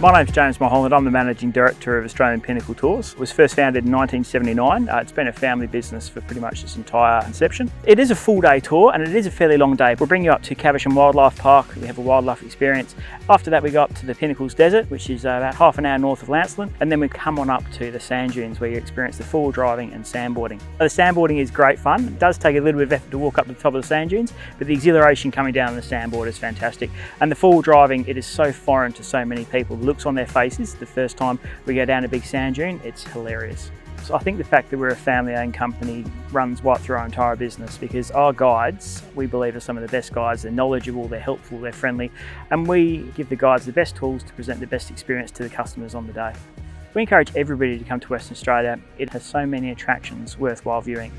My name's James Mulholland. I'm the Managing Director of Australian Pinnacle Tours. It was first founded in 1979. It's been a family business for pretty much its entire inception. It is a full day tour and it is a fairly long day. We'll bring you up to Caversham Wildlife Park. We have a wildlife experience. After that we go up to the Pinnacles Desert, which is about half an hour north of Lancelin, and then we come on up to the sand dunes where you experience the full driving and sandboarding. The sandboarding is great fun. It does take a little bit of effort to walk up to the top of the sand dunes, but the exhilaration coming down on the sandboard is fantastic. And the full driving, it is so foreign to so many people. The looks on their faces the first time we go down a big sand dune, it's hilarious. So I think the fact that we're a family-owned company runs right through our entire business, because our guides, we believe, are some of the best guides. They're knowledgeable, they're helpful, they're friendly, and we give the guides the best tools to present the best experience to the customers on the day. We encourage everybody to come to Western Australia. It has so many attractions worthwhile viewing.